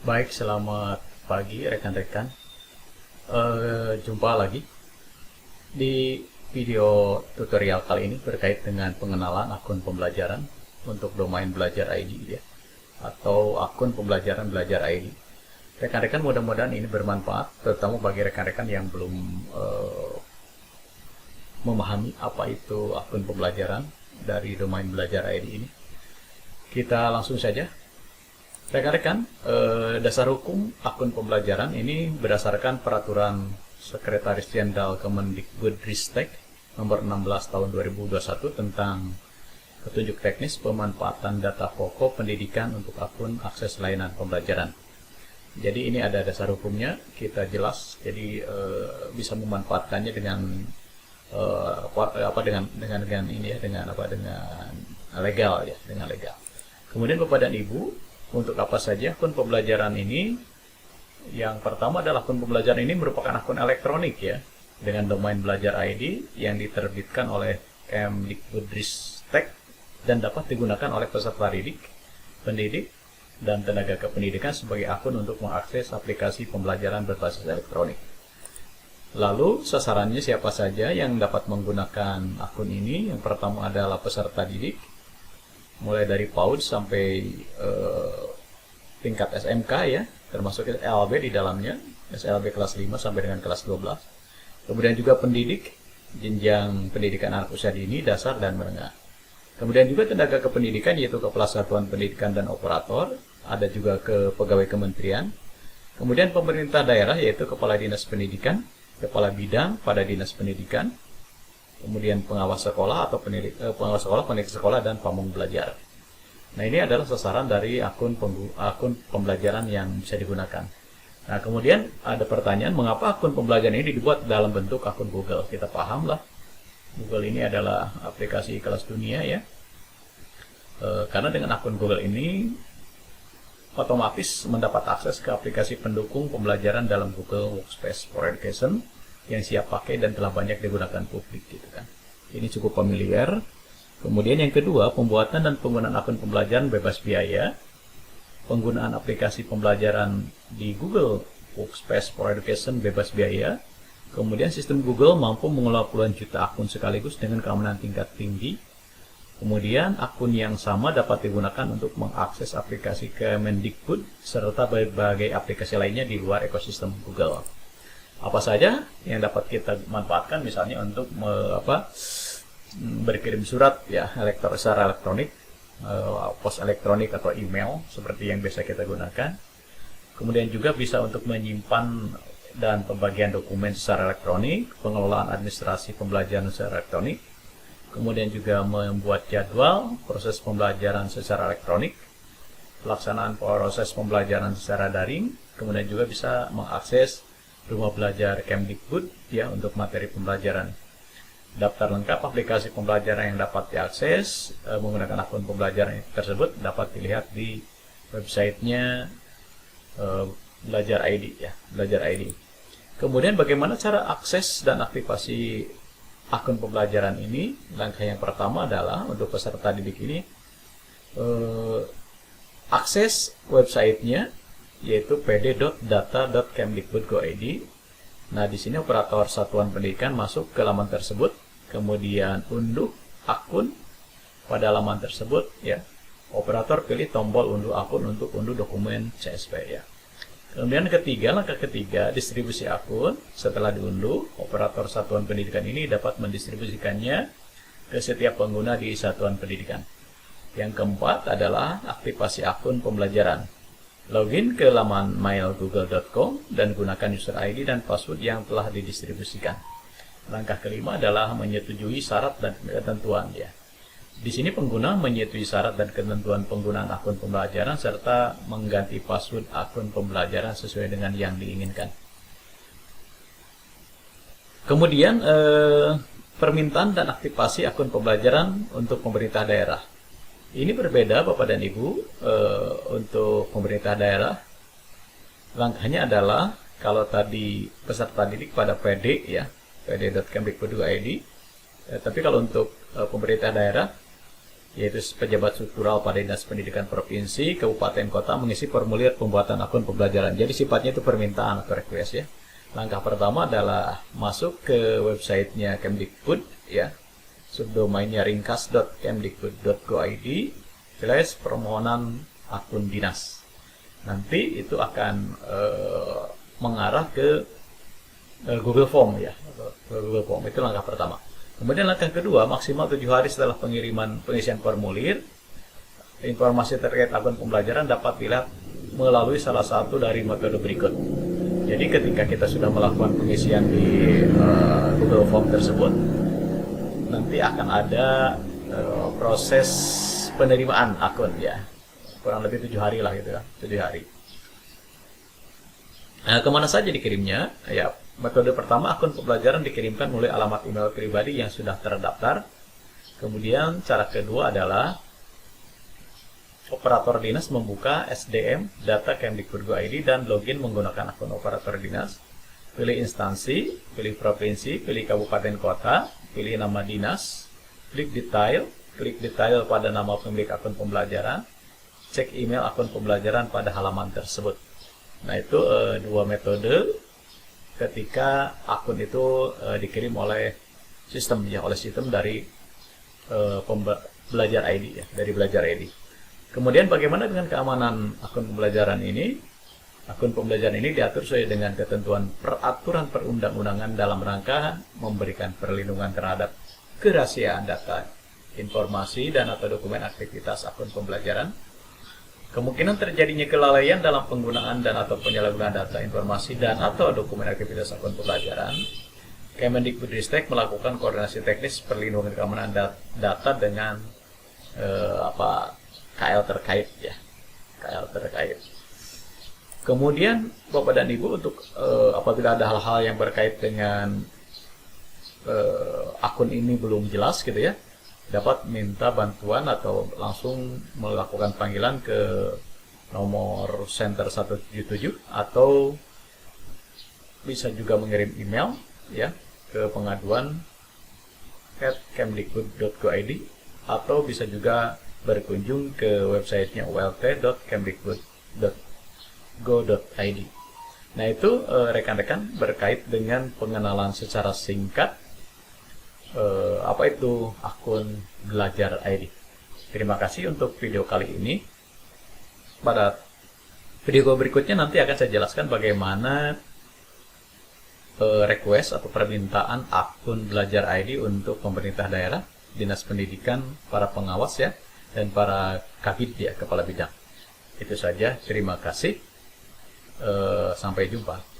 Baik, selamat pagi rekan-rekan. Jumpa lagi di video tutorial kali ini berkait dengan pengenalan akun pembelajaran untuk domain belajar ID ya, atau akun pembelajaran belajar ID. Rekan-rekan, mudah-mudahan ini bermanfaat, terutama bagi rekan-rekan yang belum memahami apa itu akun pembelajaran dari domain belajar ID ini. Kita langsung saja. Rekan-rekan, dasar hukum akun pembelajaran ini berdasarkan peraturan Sekretaris Jenderal Kemendikbudristek nomor 16 tahun 2021 tentang petunjuk teknis pemanfaatan data pokok pendidikan untuk akun akses layanan pembelajaran. Jadi ini ada dasar hukumnya, kita jelas. Jadi bisa memanfaatkannya dengan dengan legal ya, dengan legal. Kemudian Bapak dan Ibu, untuk apa saja akun pembelajaran ini? Yang pertama adalah akun pembelajaran ini merupakan akun elektronik ya, dengan domain belajar ID yang diterbitkan oleh Kemdikbudristek dan dapat digunakan oleh peserta didik, pendidik, dan tenaga kependidikan sebagai akun untuk mengakses aplikasi pembelajaran berbasis elektronik. Lalu sasarannya siapa saja yang dapat menggunakan akun ini? Yang pertama adalah peserta didik, mulai dari PAUD sampai tingkat SMK ya, termasuk SLB di dalamnya, SLB kelas 5 sampai dengan kelas 12. Kemudian juga pendidik, jenjang pendidikan anak usia dini, dasar dan menengah. Kemudian juga tenaga kependidikan, yaitu kepala satuan pendidikan dan operator, ada juga ke pegawai kementerian. Kemudian pemerintah daerah, yaitu kepala dinas pendidikan, kepala bidang pada dinas pendidikan, kemudian pengawas sekolah atau pengawas sekolah, pendidik sekolah, dan pamong belajar. Nah, ini adalah sasaran dari akun pembelajaran yang bisa digunakan. Nah, kemudian ada pertanyaan, mengapa akun pembelajaran ini dibuat dalam bentuk akun Google? Kita paham lah, Google ini adalah aplikasi kelas dunia ya. Karena dengan akun Google ini otomatis mendapat akses ke aplikasi pendukung pembelajaran dalam Google Workspace for Education yang siap pakai dan telah banyak digunakan publik gitu kan. Ini cukup familiar. Kemudian yang kedua, pembuatan dan penggunaan akun pembelajaran bebas biaya. Penggunaan aplikasi pembelajaran di Google Workspace for Education bebas biaya. Kemudian sistem Google mampu mengelola puluhan juta akun sekaligus dengan keamanan tingkat tinggi. Kemudian akun yang sama dapat digunakan untuk mengakses aplikasi Kemendikbud serta berbagai aplikasi lainnya di luar ekosistem Google. Apa saja yang dapat kita manfaatkan, misalnya untuk berkirim surat ya, secara elektronik, pos elektronik atau email seperti yang biasa kita gunakan. Kemudian juga bisa untuk menyimpan dan pembagian dokumen secara elektronik, pengelolaan administrasi pembelajaran secara elektronik, kemudian juga membuat jadwal proses pembelajaran secara elektronik, pelaksanaan proses pembelajaran secara daring, kemudian juga bisa mengakses rumah belajar Kemdikbud ya untuk materi pembelajaran. Daftar lengkap aplikasi pembelajaran yang dapat diakses menggunakan akun pembelajaran tersebut dapat dilihat di websitenya Belajar ID ya, Belajar ID. Kemudian bagaimana cara akses dan aktivasi akun pembelajaran ini? Langkah yang pertama adalah untuk peserta didik ini akses websitenya, yaitu pd.data.kemdikbud.go.id. Nah, di sini operator satuan pendidikan masuk ke laman tersebut, kemudian unduh akun pada laman tersebut ya. Operator pilih tombol unduh akun untuk unduh dokumen CSV ya. Kemudian langkah ketiga, distribusi akun. Setelah diunduh, operator satuan pendidikan ini dapat mendistribusikannya ke setiap pengguna di satuan pendidikan. Yang keempat adalah aktivasi akun pembelajaran. Login ke laman mailgoogle.com dan gunakan user ID dan password yang telah didistribusikan. Langkah kelima adalah menyetujui syarat dan ketentuan ya. Di sini pengguna menyetujui syarat dan ketentuan penggunaan akun pembelajaran serta mengganti password akun pembelajaran sesuai dengan yang diinginkan. Kemudian permintaan dan aktivasi akun pembelajaran untuk pemerintah daerah. Ini berbeda Bapak dan Ibu. Untuk pemerintah daerah, langkahnya adalah kalau tadi peserta didik pada PD ya, pd.kemdikbud.id. Tapi kalau untuk pemerintah daerah yaitu pejabat struktural pada Dinas Pendidikan Provinsi, Kabupaten, Kota mengisi formulir pembuatan akun pembelajaran. Jadi sifatnya itu permintaan atau request ya. Langkah pertama adalah masuk ke websitenya Kemdikbud ya, subdomainnya ringkas.kemdikbud.go.id /permohonan akun dinas. Nanti itu akan mengarah ke Google Form ya, Google Form itu langkah pertama. Kemudian langkah kedua, maksimal 7 hari setelah pengisian formulir, informasi terkait akun pembelajaran dapat dilihat melalui salah satu dari metode berikut. Jadi ketika kita sudah melakukan pengisian di Google Form tersebut, nanti akan ada proses penerimaan akun ya, kurang lebih 7 hari lah gitu ya, 7 hari. Nah, kemana saja dikirimnya? Ya, metode pertama, akun pembelajaran dikirimkan melalui alamat email pribadi yang sudah terdaftar. Kemudian cara kedua adalah operator dinas membuka SDM data Kemdikbud.go.id dan login menggunakan akun operator dinas. Pilih instansi, pilih provinsi, pilih kabupaten kota, pilih nama dinas, klik detail pada nama pemilik akun pembelajaran, cek email akun pembelajaran pada halaman tersebut. Nah, itu dua metode ketika akun itu dikirim oleh sistem ya, oleh sistem dari Belajar ID ya, dari Belajar ID. Kemudian bagaimana dengan keamanan akun pembelajaran ini? Akun pembelajaran ini diatur sesuai dengan ketentuan peraturan perundang-undangan dalam rangka memberikan perlindungan terhadap kerahasiaan data, informasi dan atau dokumen aktivitas akun pembelajaran. Kemungkinan terjadinya kelalaian dalam penggunaan dan atau penyalahgunaan data, informasi dan atau dokumen aktivitas akun pembelajaran, Kemendikbudristek melakukan koordinasi teknis perlindungan keamanan data dengan KL terkait ya, KL terkait. Kemudian Bapak dan Ibu, untuk apabila ada hal-hal yang berkait dengan akun ini belum jelas gitu ya, dapat minta bantuan atau langsung melakukan panggilan ke nomor center 177 atau bisa juga mengirim email ya ke pengaduan@kemdikbud.go.id atau bisa juga berkunjung ke websitenya ult.kemdikbud.go.id. Nah, itu rekan-rekan berkait dengan pengenalan secara singkat apa itu akun Belajar ID. Terima kasih untuk video kali ini. Pada video berikutnya nanti akan saya jelaskan bagaimana request atau permintaan akun Belajar ID untuk pemerintah daerah, dinas pendidikan, para pengawas ya, dan para kabid ya, kepala bidang. Itu saja, terima kasih. Sampai jumpa.